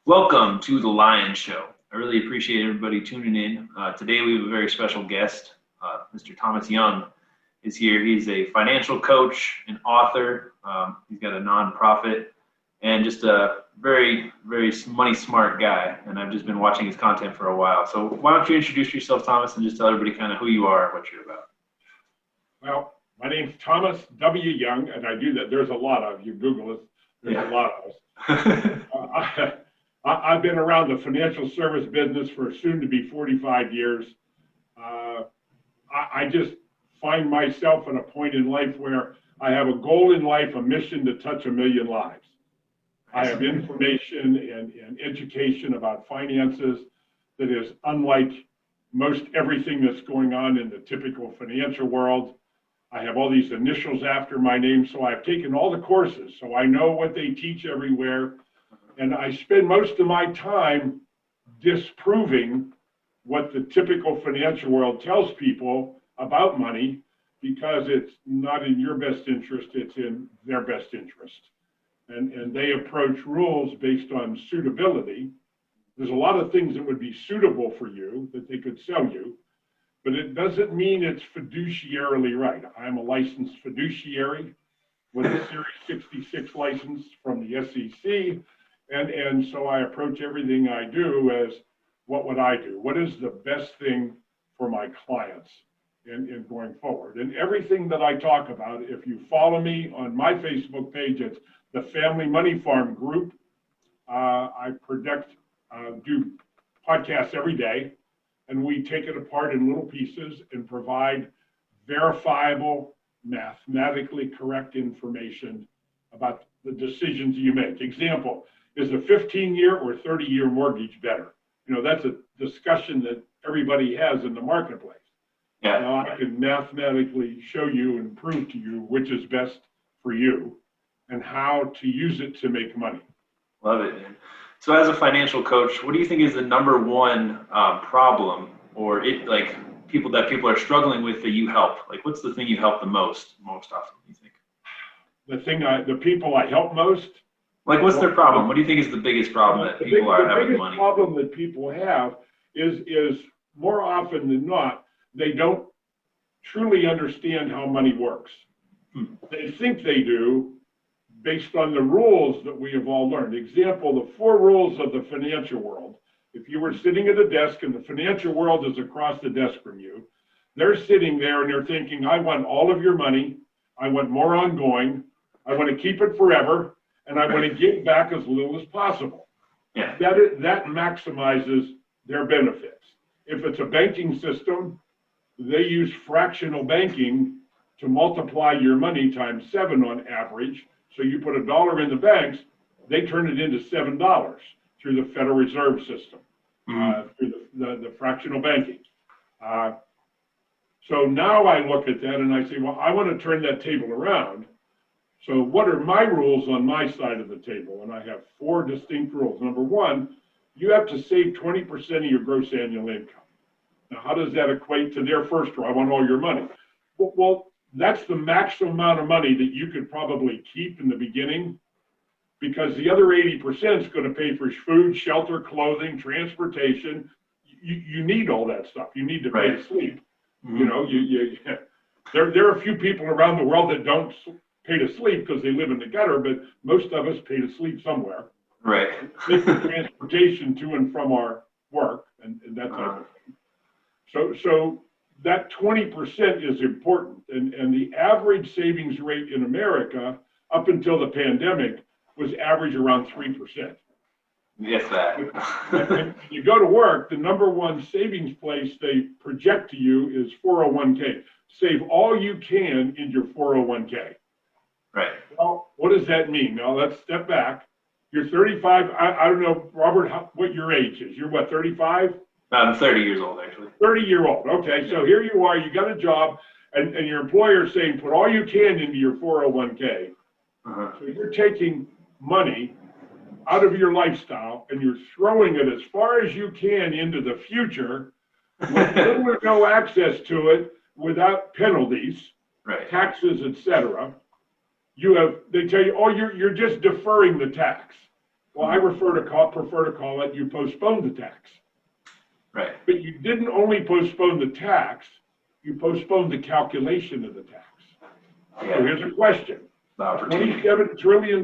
Welcome to the Lion Show. I really appreciate everybody tuning in. Today we have a very special guest. Mr. Thomas Young is here. He's a financial coach, an author. He's got a nonprofit, and just a very, very money smart guy. And I've just been watching his content for a while. So why don't you introduce yourself, Thomas, and just tell everybody kind of who you are and what you're about. Well, my name's Thomas W. Young, and I do that. There's a lot of you. Google it. There's a lot of us. I've been around the financial service business for soon to be 45 years. I just find myself at a point in life where I have a goal in life, a mission to touch 1 million lives. I have information and education about finances that is unlike most everything that's going on in the typical financial world. I have all these initials after my name, so I've taken all the courses, so I know what they teach everywhere. And I spend most of my time disproving what the typical financial world tells people about money, because it's not in your best interest, it's in their best interest. And they approach rules based on suitability. There's a lot of things that would be suitable for you that they could sell you, but it doesn't mean it's fiduciarily right. I'm a licensed fiduciary with a Series 66 license from the SEC. And so I approach everything I do as, what would I do? What is the best thing for my clients in going forward? And everything that I talk about, if you follow me on my Facebook page, it's the Family Money Farm Group. I do podcasts every day, and we take it apart in little pieces and provide verifiable, mathematically correct information about the decisions you make. Example, is a 15-year or 30-year mortgage better? You know, that's a discussion that everybody has in the marketplace. Yeah. Now, I can mathematically show you and prove to you which is best for you and how to use it to make money. Love it, man. So as a financial coach, what do you think is the number one problem or people are struggling with that you help? Like, what's the thing you help the most often, you think? The people I help most. Like, what's their problem? What do you think is the biggest problem that people are having with money? The biggest problem that people have is more often than not, they don't truly understand how money works. They think they do based on the rules that we have all learned. Example, the 4 rules of the financial world. If you were sitting at a desk and the financial world is across the desk from you, they're sitting there and they're thinking, I want all of your money. I want more ongoing. I want to keep it forever. And I want to give back as little as possible. Yeah. That maximizes their benefits. If it's a banking system, they use fractional banking to multiply your money times 7 on average. So you put $1 in the banks, they turn it into $7 through the Federal Reserve System, through the fractional banking. So now I look at that and I say, well, I want to turn that table around. So what are my rules on my side of the table? And I have 4 distinct rules. Number 1, you have to save 20% of your gross annual income. Now, how does that equate to their first rule? I want all your money. Well, that's the maximum amount of money that you could probably keep in the beginning, because the other 80% is going to pay for food, shelter, clothing, transportation. You need all that stuff. You need to pay to sleep. Mm-hmm. You know, there are a few people around the world that don't pay to sleep because they live in the gutter, but most of us pay to sleep somewhere. Right. Pay for transportation to and from our work and that type of thing. So that 20% is important. And the average savings rate in America up until the pandemic was average around 3%. Yes, that. And when you go to work, the number one savings place they project to you is 401k. Save all you can in your 401k. Right. Well, what does that mean? Now let's step back. You're 35. I don't know, Robert, what your age is. You're what, 35? I'm 30 years old, actually. 30-year-old. Okay, so here you are. You got a job, and your employer is saying put all you can into your 401k. So you're taking money out of your lifestyle and you're throwing it as far as you can into the future with little or no access to it without penalties, right, taxes, etc. They tell you, oh, you're just deferring the tax. Well, I prefer to call it you postponed the tax. Right. But you didn't only postpone the tax, you postponed the calculation of the tax. So Yeah. here's a question. The opportunity. $27 trillion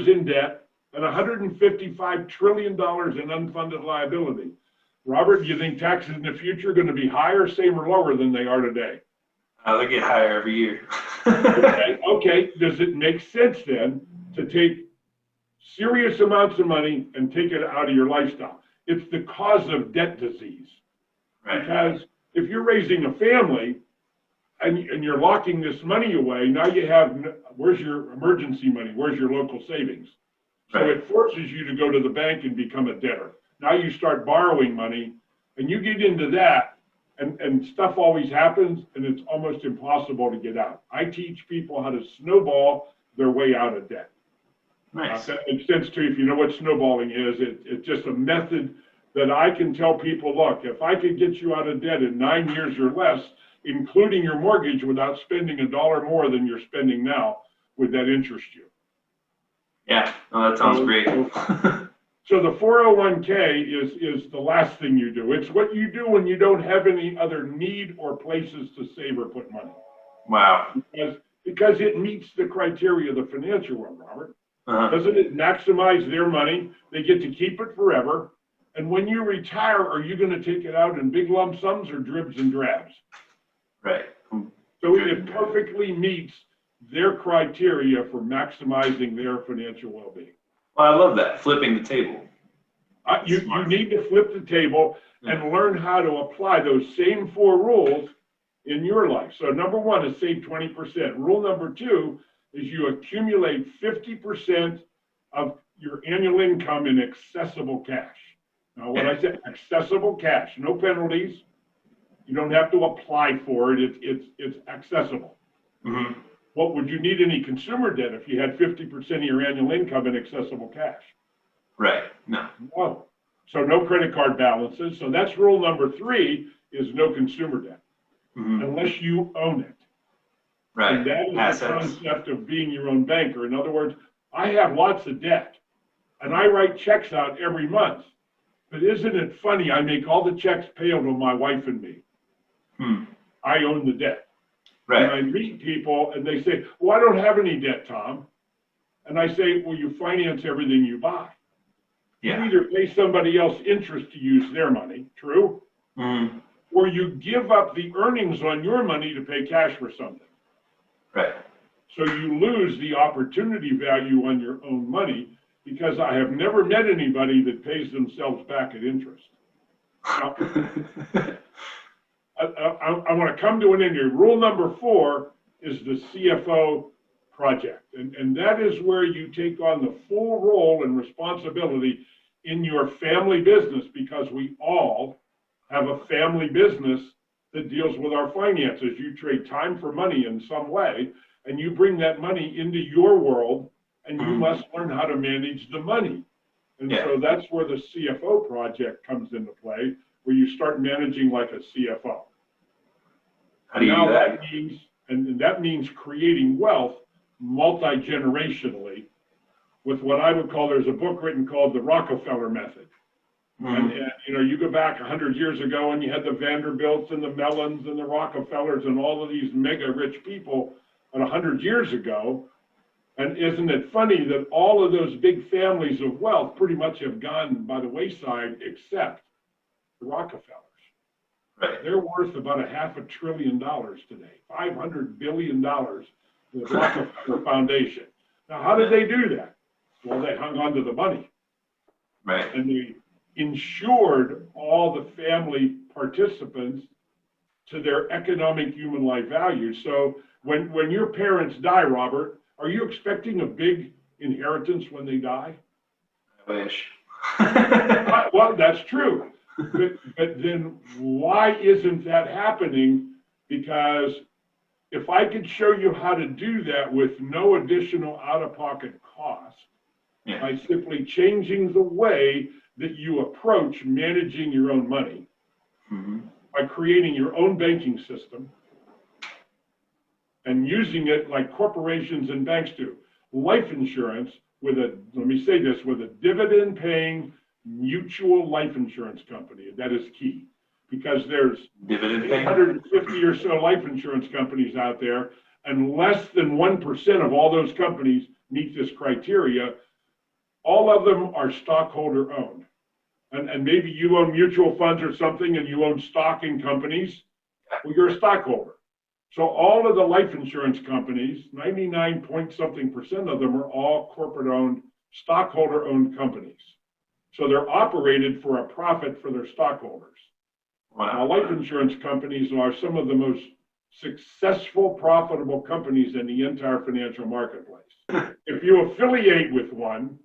in debt and $155 trillion in unfunded liability. Robert, do you think taxes in the future are going to be higher, same, or lower than they are today? They get higher every year. Okay. Does it make sense then to take serious amounts of money and take it out of your lifestyle? It's the cause of debt disease. Right. Because if you're raising a family and you're locking this money away, now you have, where's your emergency money? Where's your local savings? So Right. it forces you to go to the bank and become a debtor. Now you start borrowing money and you get into that and stuff always happens and it's almost impossible to get out. I teach people how to snowball their way out of debt. Nice. That makes sense to you if you know what snowballing is. It's just a method that I can tell people, look, if I could get you out of debt in 9 years or less, including your mortgage without spending $1 more than you're spending now, would that interest you? Yeah, that sounds great. So the 401k is the last thing you do. It's what you do when you don't have any other need or places to save or put money. Wow. Because it meets the criteria of the financial world, Robert. Uh-huh. Doesn't it maximize their money? They get to keep it forever. And when you retire, are you going to take it out in big lump sums or dribs and drabs? Right. So it perfectly meets their criteria for maximizing their financial well-being. Well, I love that, flipping the table. You need to flip the table and learn how to apply those same 4 rules in your life. So number 1 is save 20%. Rule number 2 is you accumulate 50% of your annual income in accessible cash. Now, when I say accessible cash, no penalties. You don't have to apply for it. It's accessible. Mm-hmm. What would you need any consumer debt if you had 50% of your annual income in accessible cash? Right. No. No. So no credit card balances. So that's rule number 3 is no consumer debt, unless you own it. Right. And that is Assets. the concept of being your own banker. In other words, I have lots of debt and I write checks out every month. But isn't it funny? I make all the checks payable to my wife and me. I own the debt. Right. And I meet people and they say, well, I don't have any debt, Tom. And I say, well, you finance everything you buy. Yeah. You either pay somebody else interest to use their money, true? Mm-hmm. Or you give up the earnings on your money to pay cash for something. Right. So you lose the opportunity value on your own money, because I have never met anybody that pays themselves back at interest. Now, I want to come to an end here. Rule number 4 is the CFO project. And that is where you take on the full role and responsibility in your family business, because we all have a family business that deals with our finances. You trade time for money in some way, and you bring that money into your world, and you must learn how to manage the money. And so that's where the CFO project comes into play, where you start managing like a CFO. How do you do that? That means, and that means creating wealth multi-generationally with what I would call, there's a book written called The Rockefeller Method. And you go back 100 years ago and you had the Vanderbilts and the Mellons and the Rockefellers and all of these mega rich people 100 years ago. And isn't it funny that all of those big families of wealth pretty much have gone by the wayside except the Rockefellers? Right. They're worth about $500 billion today, $500 billion, the Rockefeller Foundation. Now, how did they do that? Well, they hung on to the money. Right. And they insured all the family participants to their economic human life value. So when your parents die, Robert, are you expecting a big inheritance when they die? I wish. Well, that's true. But then why isn't that happening? Because if I could show you how to do that with no additional out-of-pocket cost, by simply changing the way that you approach managing your own money, by creating your own banking system and using it like corporations and banks do. Life insurance, let me say this, with a dividend paying mutual life insurance company. That is key, because there's Dividend paying? 850 or so life insurance companies out there, and less than 1% of all those companies meet this criteria. All of them are stockholder owned. And maybe you own mutual funds or something and you own stock in companies. Well, you're a stockholder. So all of the life insurance companies, 99 point something percent of them are all corporate owned, stockholder owned companies. So they're operated for a profit for their stockholders. Wow. Now, life insurance companies are some of the most successful, profitable companies in the entire financial marketplace. If you affiliate with one,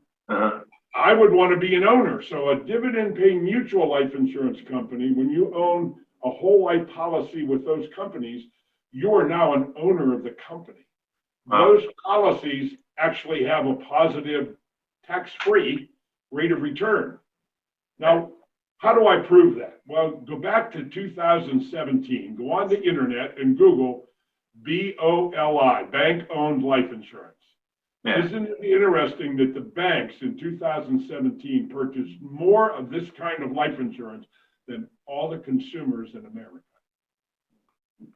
I would want to be an owner. So a dividend paying mutual life insurance company, when you own a whole life policy with those companies, you are now an owner of the company. Wow. Those policies actually have a positive tax-free rate of return. Now, how do I prove that? Well, go back to 2017, go on the internet and Google BOLI, bank-owned life insurance. Yeah. Isn't it interesting that the banks in 2017 purchased more of this kind of life insurance than all the consumers in America?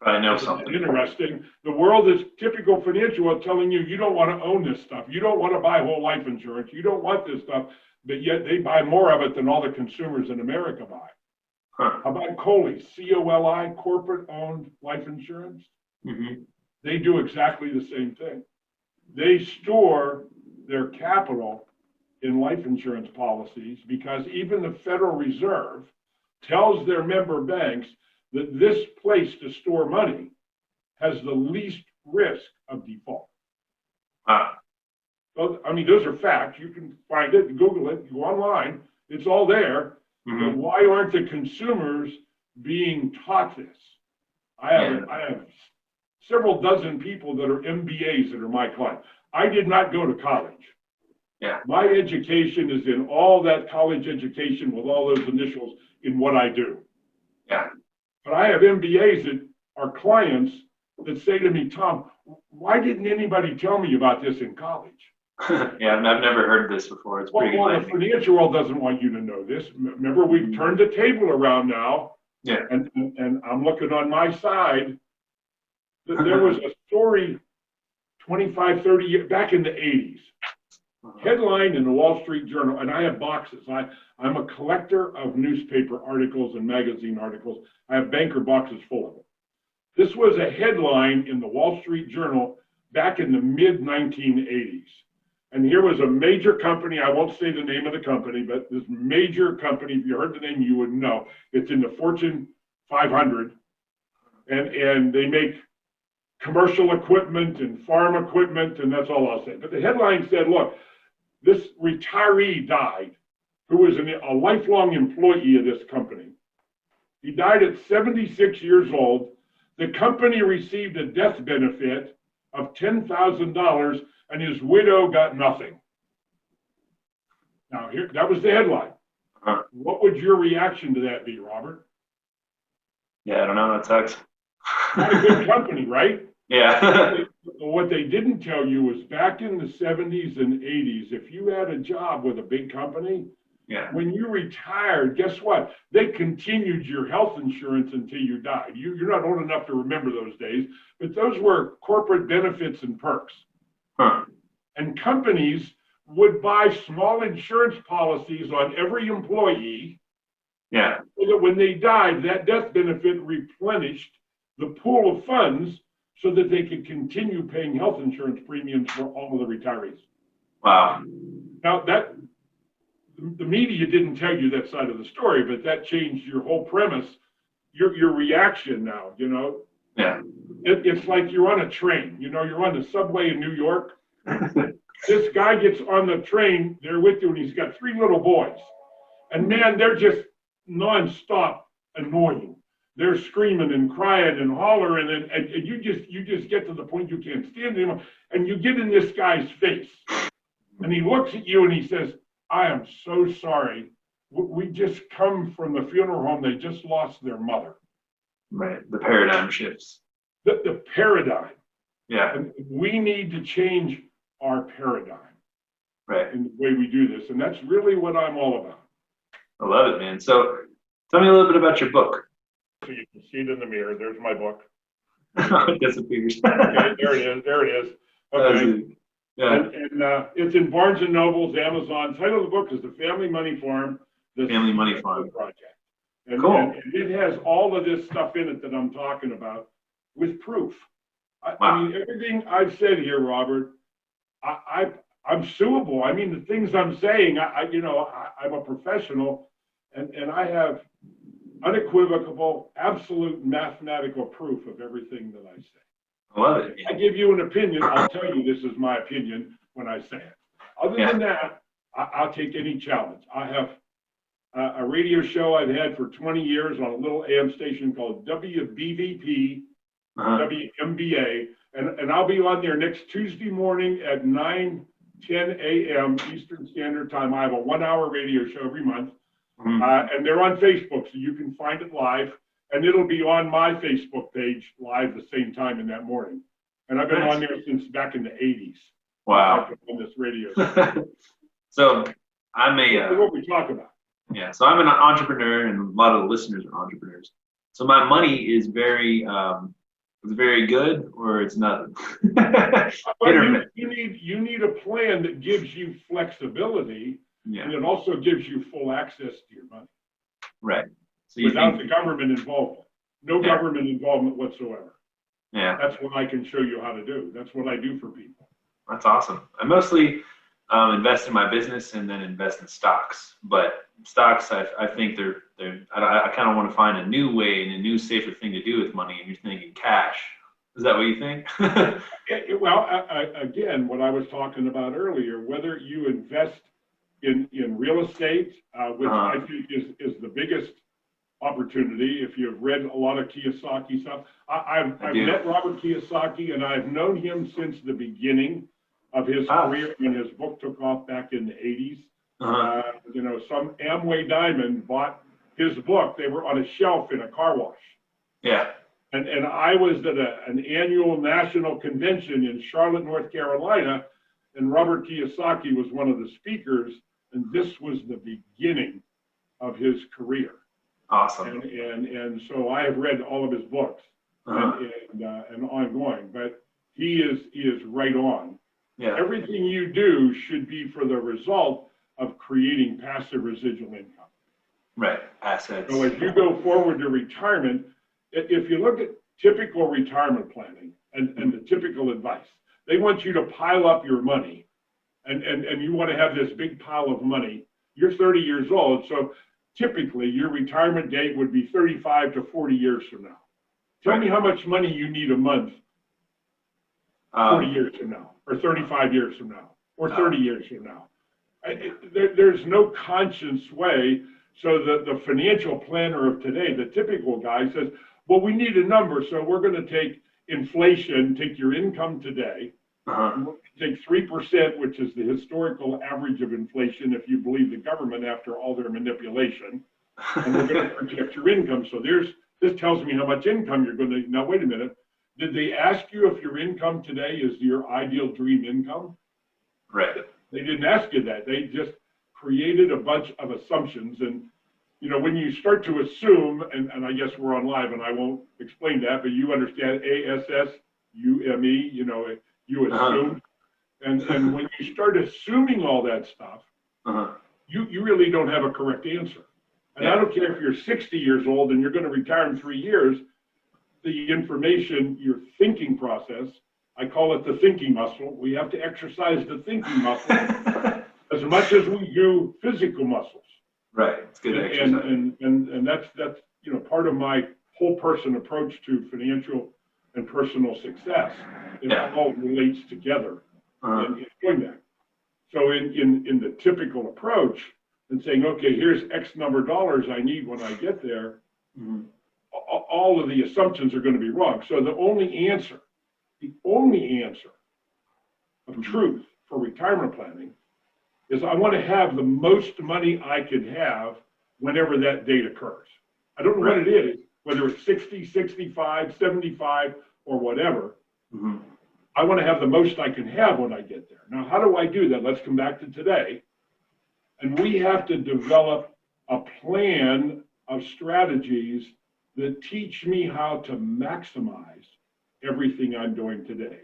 I know something. Interesting. The world is typical financial telling you, you don't want to own this stuff. You don't want to buy whole life insurance. You don't want this stuff, but yet they buy more of it than all the consumers in America buy. How about COLI, C-O-L-I, corporate owned life insurance? They do exactly the same thing. They store their capital in life insurance policies because even the Federal Reserve tells their member banks that this place to store money has the least risk of default. Well, I mean, those are facts. You can find it, Google it, go online. It's all there. But why aren't the consumers being taught this? I have several dozen people that are MBAs that are my clients. I did not go to college. Yeah. My education is in all that college education with all those initials in what I do. Yeah. But I have MBAs that are clients that say to me, Tom, why didn't anybody tell me about this in college? Yeah, I've never heard this before. It's pretty Well, the exciting. financial world doesn't want you to know this. Remember, we've turned the table around now. Yeah. And I'm looking on my side. There was a story 25, 30 years back in the 80s. Headline in the Wall Street Journal, and I have boxes. I'm a collector of newspaper articles and magazine articles. I have banker boxes full of them. This was a headline in the Wall Street Journal back in the mid 1980s. And here was a major company. I won't say the name of the company, but this major company, if you heard the name, you would know. It's in the Fortune 500. And they make commercial equipment and farm equipment, and that's all I'll say. But the headline said, look, this retiree died, who was a lifelong employee of this company. He died at 76 years old. The company received a death benefit of $10,000, and his widow got nothing. Now, here, that was the headline. What would your reaction to that be, Robert? Yeah, I don't know. That sucks. Not a good company, right? Yeah. What they didn't tell you was back in the 70s and 80s, if you had a job with a big company, Yeah. when you retired, guess what? They continued your health insurance until you died. You're not old enough to remember those days, but those were corporate benefits and perks. And companies would buy small insurance policies on every employee. Yeah. So that when they died, that death benefit replenished the pool of funds so that they could continue paying health insurance premiums for all of the retirees. Wow. Now, the media didn't tell you that side of the story, but that changed your whole premise, your reaction now, you know? Yeah. It's like you're on a train, you know, you're on the subway in New York. This guy gets on the train, they're with you, and he's got 3 little boys. And man, they're just nonstop annoying. They're screaming and crying and hollering, and you just get to the point you can't stand anymore. And you get in this guy's face, and he looks at you and he says, I am so sorry. We just come from the funeral home. They just lost their mother. Right. The paradigm shifts. The paradigm. Yeah. And we need to change our paradigm. Right. in the way we do this. And that's really what I'm all about. I love it, man. So tell me a little bit about your book. So you can see it in the mirror. There's my book. It disappears. Okay, there it is. There it is. Okay. Yeah. And it's in Barnes and Nobles, Amazon. The title of the book is The Family Money Farm, The Family Money Farm Project. And, cool. and it has all of this stuff in it that I'm talking about with proof. I mean, everything I've said here, Robert, I'm suable. I mean, the things I'm saying, I'm a professional, and I have unequivocal, absolute mathematical proof of everything that I say. I love it. If I give you an opinion, I'll tell you this is my opinion when I say it. Other than that, I'll take any challenge. I have a radio show I've had for 20 years on a little AM station called WBVP, WMBA, and I'll be on there next Tuesday morning at 9:10 a.m. Eastern Standard Time. I have a 1-hour radio show every month, and they're on Facebook, so you can find it live, and it'll be on my Facebook page live the same time in that morning. And I've been on there since back in the 80s. Wow. On this radio show. So I'm what we talk about. Yeah, so I'm an entrepreneur, and a lot of the listeners are entrepreneurs. So my money is very good, or it's nothing. You need a plan that gives you flexibility, and it also gives you full access to your money. Right. So without the government involvement, no government involvement whatsoever. Yeah. That's what I can show you how to do. That's what I do for people. That's awesome. I mostly invest in my business and then invest in stocks. But stocks, I think I kind of want to find a new way and a new safer thing to do with money. And you're thinking cash. Is that what you think? Well, again, what I was talking about earlier, whether you invest in real estate, which I think is the biggest opportunity. If you've read a lot of Kiyosaki stuff, I've met Robert Kiyosaki, and I've known him since the beginning of his career when his book took off back in the 80s. Some Amway diamond bought his book. They were on a shelf in a car wash. Yeah. And I was at an annual national convention in Charlotte, North Carolina, and Robert Kiyosaki was one of the speakers, and this was the beginning of his career. Awesome. And so I have read all of his books and ongoing, but he is right on. Yeah. Everything you do should be for the result of creating passive residual income. Right. Assets. So as you go forward to retirement, if you look at typical retirement planning and the typical advice, they want you to pile up your money and you want to have this big pile of money. You're 30 years old, so typically your retirement date would be 35 to 40 years from now. Tell me how much money you need a month 40 years from now, or 35 years from now, or 30 years from now. There's no conscious way. So the financial planner of today, the typical guy says, well, we need a number, so we're going to take inflation, take your income today, take 3%, which is the historical average of inflation, if you believe the government after all their manipulation, and we're going to project your income. So this tells me how much income you're going to. Now, wait a minute. Did they ask you if your income today is your ideal dream income? Right. They didn't ask you that. They just created a bunch of assumptions. And, when you start to assume, and I guess we're on live and I won't explain that, but you understand ASSUME, you assume. And when you start assuming all that stuff, you really don't have a correct answer. And I don't care if you're 60 years old and you're going to retire in 3 years, the information, your thinking process, I call it the thinking muscle. We have to exercise the thinking muscle as much as we do physical muscles. Right. It's good exercise. And that's part of my whole person approach to financial and personal success. It all relates together in doing that. So in the typical approach and saying, okay, here's X number of dollars I need when I get there, all of the assumptions are going to be wrong. So the only answer of truth for retirement planning is I want to have the most money I could have whenever that date occurs. I don't know what it is, whether it's 60, 65, 75, or whatever. I want to have the most I can have when I get there. Now, how do I do that? Let's come back to today. And we have to develop a plan of strategies that teach me how to maximize everything I'm doing today.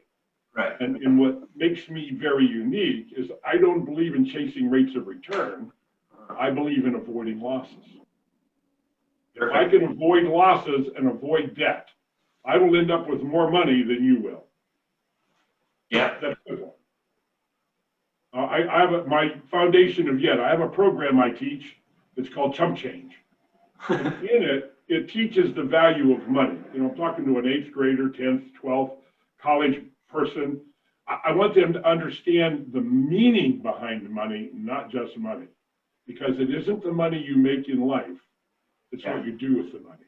Right. And what makes me very unique is I don't believe in chasing rates of return. I believe in avoiding losses. If I can avoid losses and avoid debt, I will end up with more money than you will. Yeah. That's simple. I have my foundation of yet. I have a program I teach. It's called Chump Change. And in it, it teaches the value of money. You know, I'm talking to an 8th grader, 10th, 12th college person. I want them to understand the meaning behind money, not just money, because it isn't the money you make in life. It's what you do with the money.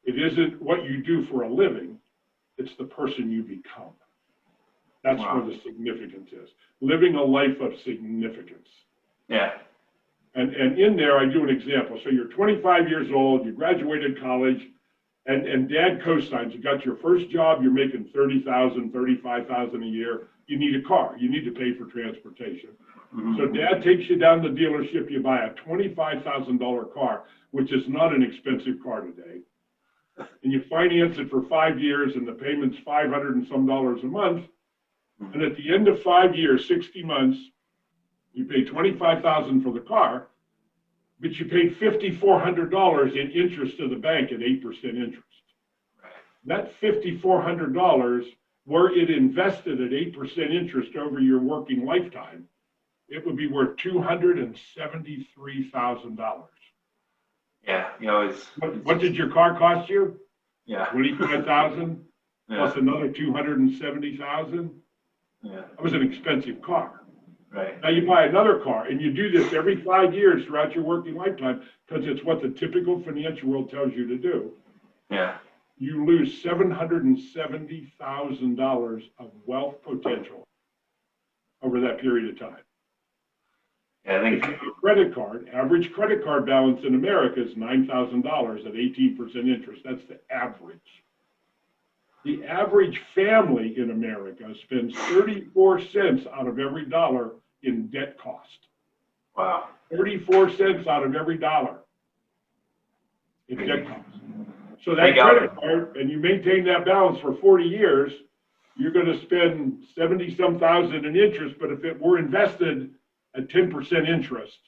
It isn't what you do for a living. It's the person you become. That's where the significance is. Living a life of significance. Yeah. And in there, I do an example. So you're 25 years old, you graduated college, and dad co-signs. You got your first job, you're making $30,000, $35,000 a year. You need a car. You need to pay for transportation. Mm-hmm. So dad takes you down to the dealership, you buy a $25,000 car, which is not an expensive car today. And you finance it for 5 years, and the payment's $500 and some a month. And at the end of 5 years, 60 months, you pay $25,000 for the car, but you paid $5,400 in interest to the bank at 8% interest. That $5,400, were it invested at 8% interest over your working lifetime, it would be worth $273,000. Yeah, you know, what did your car cost you? Yeah, $25,000 plus another $270,000. Yeah, that was an expensive car. Right. Now you buy another car, and you do this every 5 years throughout your working lifetime because it's what the typical financial world tells you to do. Yeah. You lose $770,000 of wealth potential over that period of time. Yeah, I think if you have a credit card, average credit card balance in America is $9,000 at 18% interest. That's the average. The average family in America spends 34 cents out of every dollar in debt cost. Wow. 34 cents out of every dollar in debt cost. So that credit card, and you maintain that balance for 40 years, you're going to spend 70-some thousand in interest, but if it were invested at 10% interest,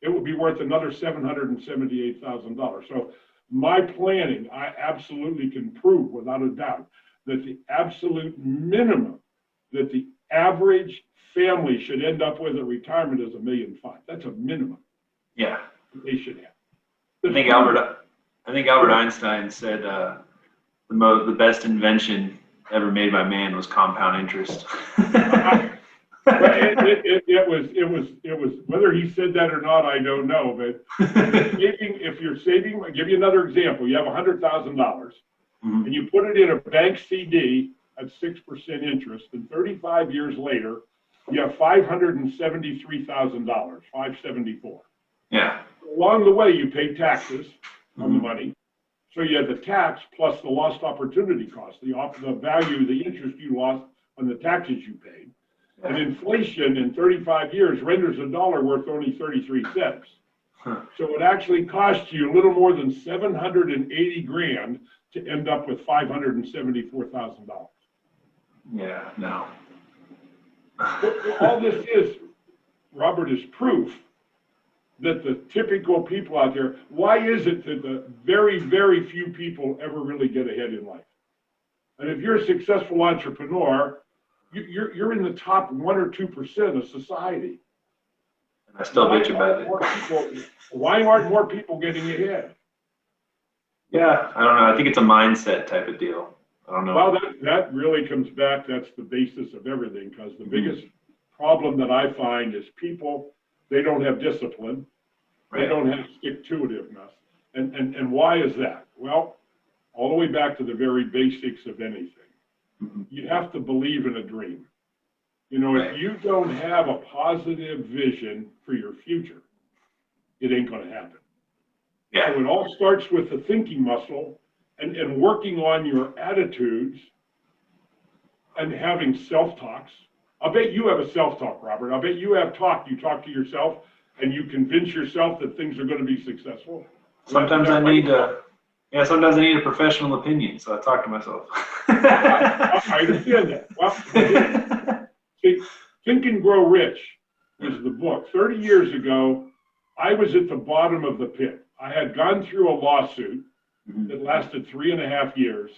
it would be worth another $778,000. So my planning, I absolutely can prove without a doubt that the absolute minimum that the average family should end up with at retirement is $1.5 million. That's a minimum. Yeah. They should have. I think Albert Einstein said the best invention ever made by man was compound interest. It was whether he said that or not, I don't know. But if you're saving, I'll give you another example. You have $100,000 and you put it in a bank CD at 6% interest, and 35 years later, you have $573,000, $574. Yeah. Along the way, you pay taxes on the money. So you have the tax plus the lost opportunity cost, the value, the interest you lost on the taxes you paid. And inflation in 35 years renders a dollar worth only 33 cents. So it actually costs you a little more than 780 grand to end up with $574,000. Yeah, no. All this is, Robert, is proof that the typical people out there, why is it that the very, very few people ever really get ahead in life? And if you're a successful entrepreneur, you're in the top 1 or 2% of society. I still bet you about it. Why aren't more people getting ahead? Yeah, I don't know. I think it's a mindset type of deal. I don't know. Well, that really comes back. That's the basis of everything, because the biggest problem that I find is people, they don't have discipline. They don't have stick-to-itiveness. And why is that? Well, all the way back to the very basics of anything. You have to believe in a dream. You know, if you don't have a positive vision for your future, it ain't going to happen. Yeah. So it all starts with the thinking muscle and working on your attitudes and having self-talks. I'll bet you have a self-talk, Robert. I'll bet you have talk. You talk to yourself and you convince yourself that things are going to be successful. Sometimes I need sometimes I need a professional opinion, so I talk to myself. I understand that. Well, see, Think and Grow Rich was the book. 30 years ago, I was at the bottom of the pit. I had gone through a lawsuit that lasted 3.5 years,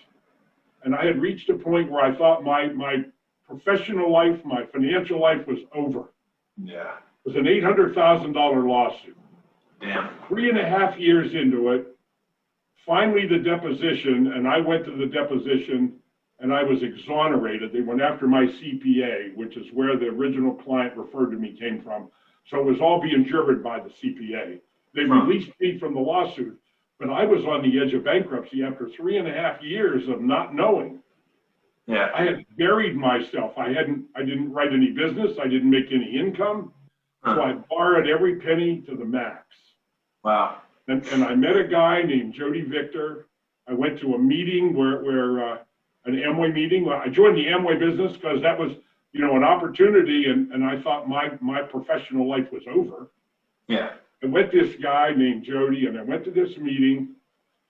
and I had reached a point where I thought my professional life, my financial life was over. Yeah. It was an $800,000 lawsuit. Damn. 3.5 years into it, finally the deposition, and I went to the deposition and I was exonerated. They went after my CPA, which is where the original client referred to me came from. So it was all being driven by the CPA. They released me from the lawsuit, but I was on the edge of bankruptcy after 3.5 years of not knowing. Yeah. I had buried myself. I didn't write any business. I didn't make any income. So I borrowed every penny to the max. Wow. And I met a guy named Jody Victor. I went to a meeting where an Amway meeting. I joined the Amway business because that was, an opportunity. And I thought my professional life was over. Yeah. I met this guy named Jody, and I went to this meeting,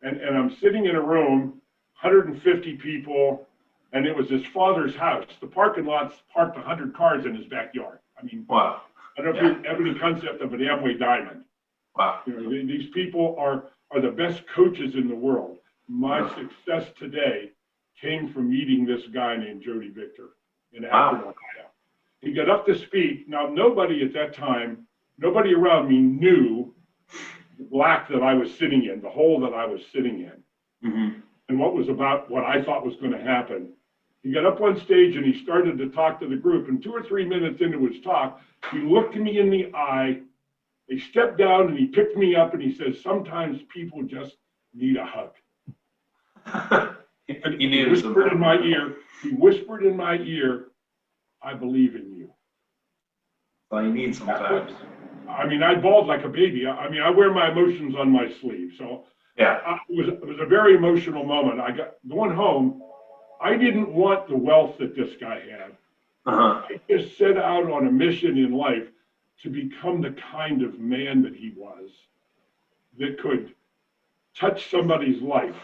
and I'm sitting in a room, 150 people, and it was his father's house. The parking lot's parked 100 cars in his backyard. I mean, wow. I don't know if you have any concept of an Amway diamond. Wow. These people are the best coaches in the world. My success today came from meeting this guy named Jody Victor in Akron, Ohio. He got up to speak. Now, nobody at that time, nobody around me knew the black that I was sitting in, the hole that I was sitting in, and what I thought was going to happen. He got up on stage and he started to talk to the group. And 2 or 3 minutes into his talk, he looked me in the eye. He stepped down and he picked me up and he says, "Sometimes people just need a hug." And he whispered in my ear, "I believe in you." All you need sometimes. I mean, I bawled like a baby. I wear my emotions on my sleeve. So yeah, it was a very emotional moment. I got going home. I didn't want the wealth that this guy had. I just set out on a mission in life to become the kind of man that he was, that could touch somebody's life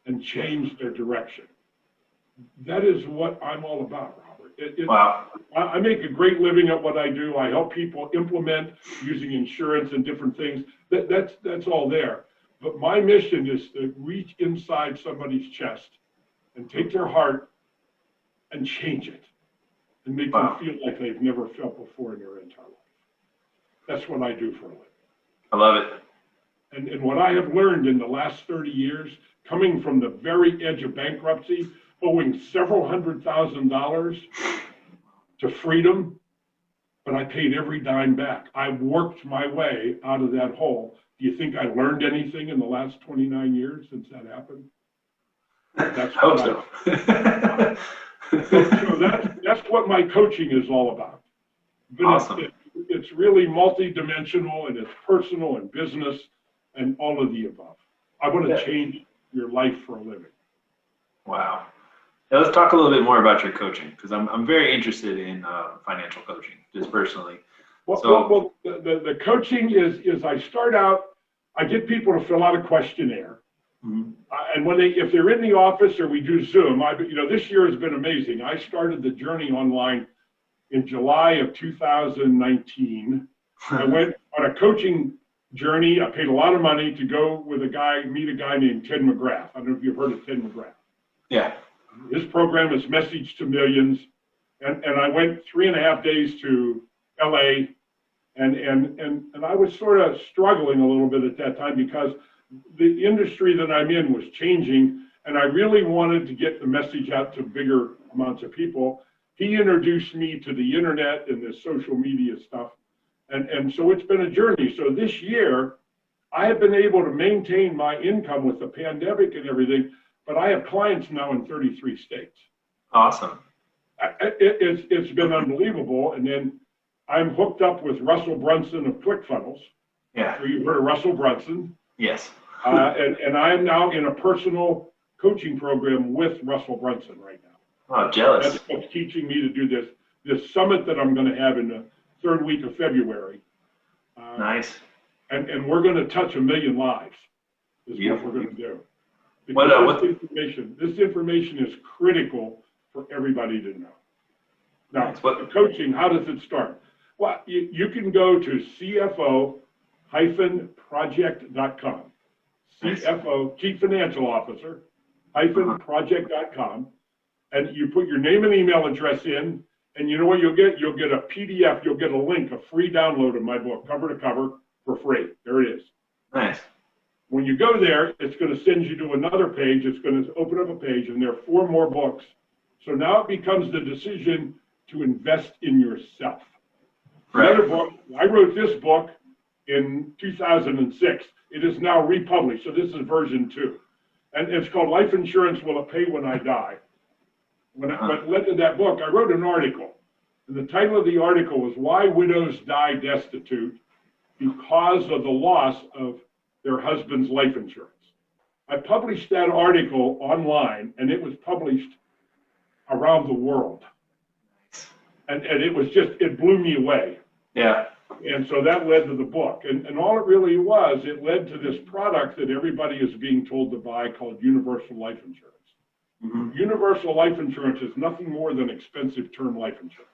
and change their direction. That is what I'm all about, Robert. Wow. I make a great living at what I do. I help people implement using insurance and different things. That's all there. But my mission is to reach inside somebody's chest and take their heart and change it and make them feel like they've never felt before in their entire life. That's what I do for a living. I love it. And what I have learned in the last 30 years, coming from the very edge of bankruptcy, owing several $100,000 to freedom, but I paid every dime back. I worked my way out of that hole. Do you think I learned anything in the last 29 years since that happened? That's I hope so. So that's what my coaching is all about. But awesome. It's really multidimensional, and it's personal and business and all of the above. I want to change your life for a living. Wow. Now let's talk a little bit more about your coaching, because I'm very interested in financial coaching, just personally. Well, the coaching is I start out, I get people to fill out a questionnaire. And if they're in the office or we do Zoom, this year has been amazing. I started the journey online in July of 2019. I went on a coaching journey. I paid a lot of money to go with meet a guy named Ted McGrath. I don't know if you've heard of Ted McGrath. Yeah. His program is Message to Millions. And I went 3.5 days to LA, and I was sort of struggling a little bit at that time because the industry that I'm in was changing, and I really wanted to get the message out to bigger amounts of people. He introduced me to the internet and the social media stuff. And so it's been a journey. So this year, I have been able to maintain my income with the pandemic and everything, but I have clients now in 33 states. Awesome. It's been unbelievable. And then I'm hooked up with Russell Brunson of ClickFunnels. Yeah. So you've heard of Russell Brunson. Yes. And I am now in a personal coaching program with Russell Brunson right now. Oh, jealous. That's what's teaching me to do this summit that I'm going to have in the third week of February. Nice. And we're going to touch 1 million lives is Beautiful. what we're going to do. What, Because this information is critical for everybody to know. Now, the coaching, how does it start? Well, you can go to CFO-project.com. CFO, Chief Financial Officer, -project.com. And you put your name and email address in, and you know what you'll get? You'll get a PDF, you'll get a link, a free download of my book, cover to cover, for free. There it is. Nice. When you go there, it's going to send you to another page. It's going to open up a page, and there are 4 more books. So now it becomes the decision to invest in yourself. Right. Another book, I wrote this book in 2006. It is now republished, so this is version 2. And it's called Life Insurance, Will It Pay When I Die? What led to that book, I wrote an article. And the title of the article was Why Widows Die Destitute Because of the Loss of Their Husband's Life Insurance. I published that article online, and it was published around the world. And it was just, it blew me away. Yeah. And so that led to the book. And all it really was, it led to this product that everybody is being told to buy called universal life insurance. Mm-hmm. Universal life insurance is nothing more than expensive term life insurance.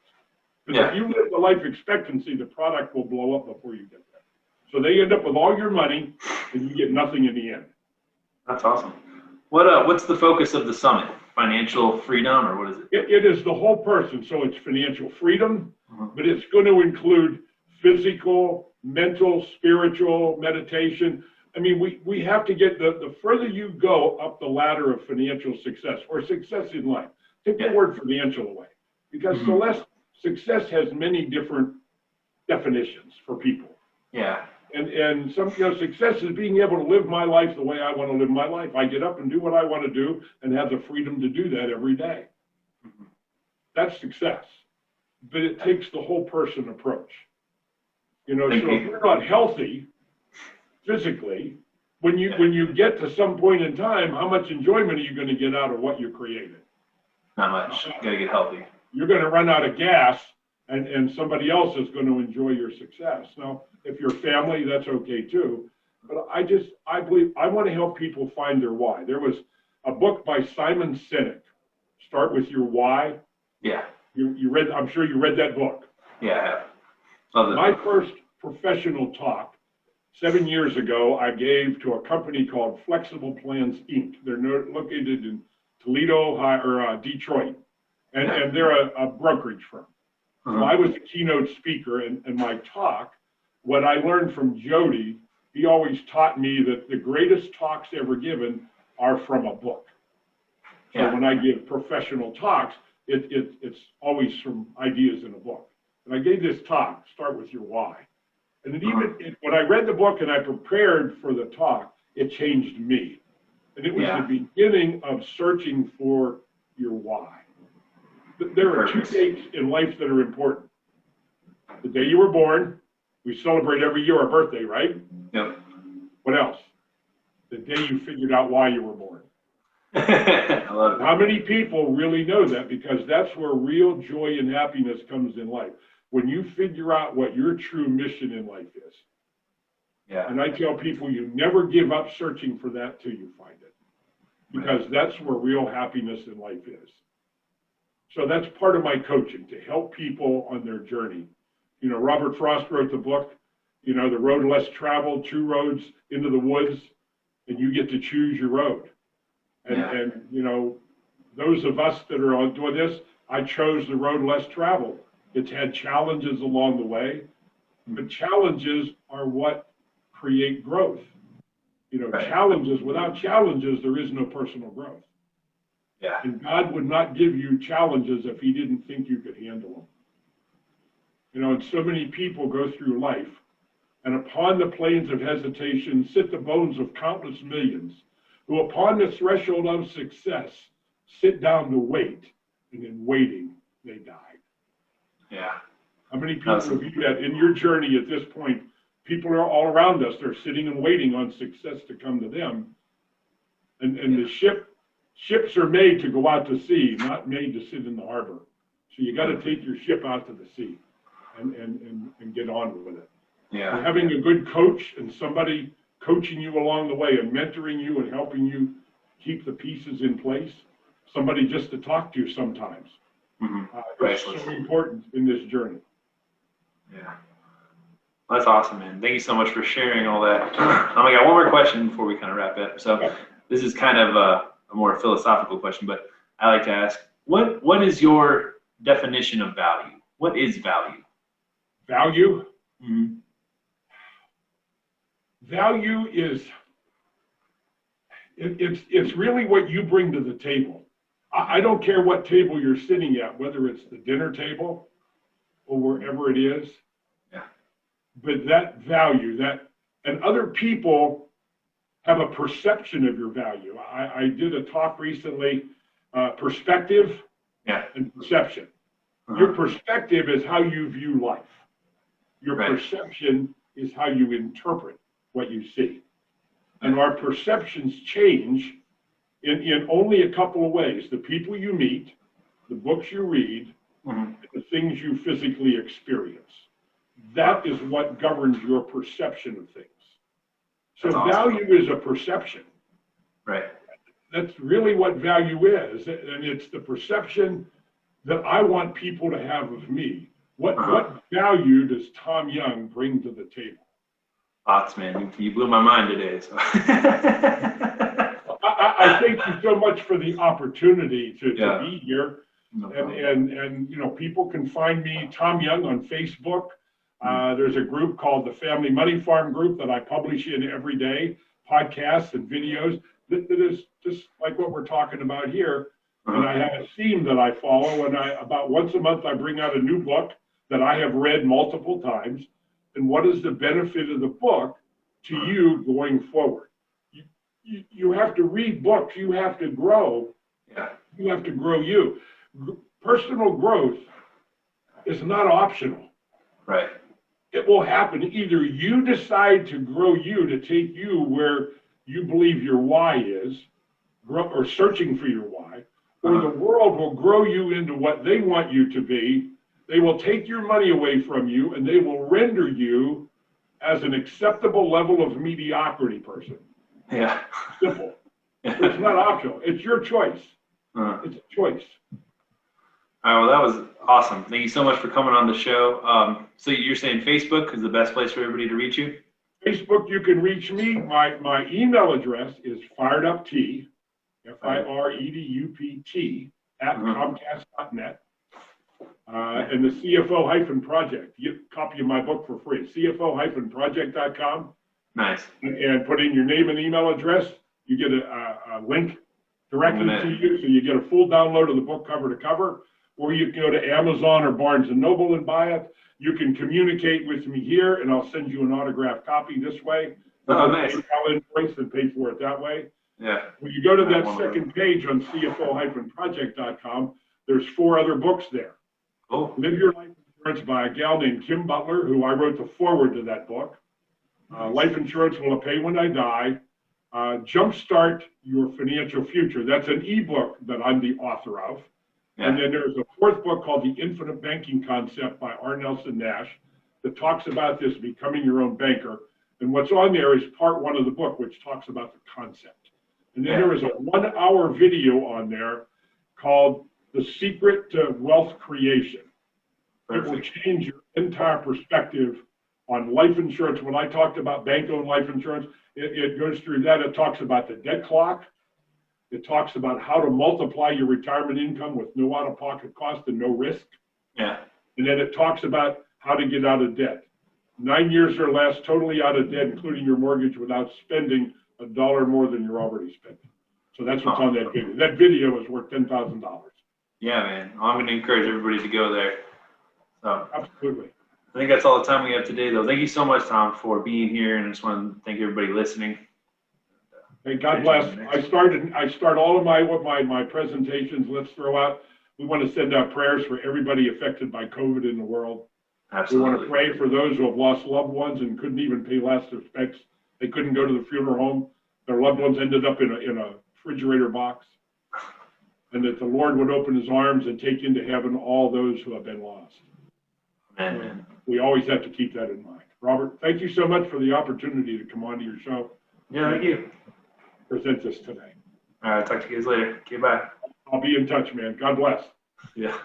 Because if you live the life expectancy, the product will blow up before you get there. So they end up with all your money, and you get nothing in the end. That's awesome. What's the focus of the summit? Financial freedom, or what is it? It is the whole person. So it's financial freedom, but it's going to include physical, mental, spiritual, meditation. I mean, we have to get the further you go up the ladder of financial success or success in life. Take the word financial away, because success has many different definitions for people. Yeah. And some, success is being able to live my life the way I want to live my life. I get up and do what I want to do and have the freedom to do that every day. That's success. But it takes the whole person approach. So if you're not healthy physically, when you get to some point in time, how much enjoyment are you going to get out of what you created? Not much. Got to get healthy. You're going to run out of gas, and somebody else is going to enjoy your success. Now, if you're family, that's okay too. But I believe I want to help people find their why. There was a book by Simon Sinek, Start With Your Why. Yeah. You read, I'm sure you read that book. Yeah, I have. Love that. My first professional talk 7 years ago, I gave to a company called Flexible Plans, Inc. They're located in Toledo or Detroit, and they're a brokerage firm. So I was the keynote speaker, and my talk, what I learned from Jody, he always taught me that the greatest talks ever given are from a book. So when I give professional talks, it's always from ideas in a book. And I gave this talk, Start With Your Why. And when I read the book and I prepared for the talk, it changed me. And it was the beginning of searching for your why. There are 2 dates in life that are important. The day you were born, we celebrate every year our birthday, right? Yep. What else? The day you figured out why you were born. I love it. How many people really know that? Because that's where real joy and happiness comes in life. When you figure out what your true mission in life is. Yeah. And I tell people you never give up searching for that till you find it. Because that's where real happiness in life is. So that's part of my coaching, to help people on their journey. Robert Frost wrote the book, The Road Less Traveled, 2 Roads into the Woods, and you get to choose your road. And those of us that are doing this, I chose the road less traveled. It's had challenges along the way, but challenges are what create growth. Challenges, without challenges, there is no personal growth. Yeah. And God would not give you challenges if he didn't think you could handle them. And so many people go through life, and upon the plains of hesitation sit the bones of countless millions, who upon the threshold of success sit down to wait, and in waiting, they died. Yeah. How many people have you that in your journey at this point, people are all around us, they're sitting and waiting on success to come to them. And the ship ships are made to go out to sea, not made to sit in the harbor. So you got to take your ship out to the sea and get on with it. Yeah. And having a good coach and somebody coaching you along the way and mentoring you and helping you keep the pieces in place, somebody just to talk to sometimes. It's so important in this journey. Yeah. That's awesome, man. Thank you so much for sharing all that. I got one more question before we kind of wrap it up. So this is kind of a more philosophical question, but I like to ask, what is your definition of value? What is value? Value? Mm-hmm. Value is, it's really what you bring to the table. I don't care what table you're sitting at, whether it's the dinner table or wherever it is. Yeah. But that value, and other people have a perception of your value. I did a talk recently, perspective and perception. Your perspective is how you view life. Your perception is how you interpret what you see. And our perceptions change in only a couple of ways: the people you meet, the books you read, and the things you physically experience. That is what governs your perception of things. So value is a perception. Right. That's really what value is. And it's the perception that I want people to have of me. What value does Tom Young bring to the table? Lots, man. You blew my mind today. So. I thank you so much for the opportunity to be here. No and you know, people can find me, Tom Young, on Facebook. There's a group called the Family Money Farm Group that I publish in every day, podcasts and videos that is just like what we're talking about here. And I have a theme that I follow, and about once a month I bring out a new book that I have read multiple times. And what is the benefit of the book to you going forward? You have to read books. You have to grow. Yeah. You have to grow you. Personal growth is not optional. Right. It will happen. Either you decide to grow you, to take you where you believe your why is, or searching for your why, or the world will grow you into what they want you to be. They will take your money away from you, and they will render you as an acceptable level of mediocrity person. Yeah. Simple. It's not optional. It's your choice. It's a choice. All right, well, that was awesome. Thank you so much for coming on the show. So you're saying Facebook is the best place for everybody to reach you? Facebook, you can reach me. My email address is firedupt, FIREDUPT, at Comcast.net. And the CFO-project. You get a copy of my book for free. CFO-project.com. Nice. And put in your name and email address. You get a link directly to you, so you get a full download of the book cover to cover. Or you can go to Amazon or Barnes & Noble and buy it. You can communicate with me here, and I'll send you an autographed copy this way. Nice. I'll invoice and pay for it that way. Yeah. When you go to that second page on CFO-project.com, there's 4 other books there. Cool. Live Your Life Insurance by a gal named Kim Butler, who I wrote the foreword to that book. Life Insurance Will Pay When I Die. Jumpstart Your Financial Future. That's an ebook that I'm the author of. Yeah. And then there's a 4th book called The Infinite Banking Concept by R. Nelson Nash that talks about this, becoming your own banker. And what's on there is part 1 of the book, which talks about the concept. And then there is a 1-hour video on there called The Secret to Wealth Creation. Perfect. It will change your entire perspective on life insurance. When I talked about bank-owned life insurance, it goes through that. It talks about the debt clock. It talks about how to multiply your retirement income with no out-of-pocket cost and no risk. Yeah. And then it talks about how to get out of debt. 9 years or less, totally out of debt, including your mortgage, without spending $1 more than you're already spending. So that's what's on that video. That video is worth $10,000. Yeah, man. I'm going to encourage everybody to go there. So absolutely. I think that's all the time we have today, though. Thank you so much, Tom, for being here, and I just want to thank everybody listening. Hey, God bless. I start all of my presentations. Let's throw out. We want to send out prayers for everybody affected by COVID in the world. Absolutely. We want to pray for those who have lost loved ones and couldn't even pay last respects. They couldn't go to the funeral home. Their loved ones ended up in a refrigerator box. and that the Lord would open his arms and take into heaven all those who have been lost. Amen. We always have to keep that in mind. Robert, thank you so much for the opportunity to come onto your show. Yeah, thank you. Present this today. All right, talk to you guys later. Okay, bye. I'll be in touch, man. God bless. Yeah.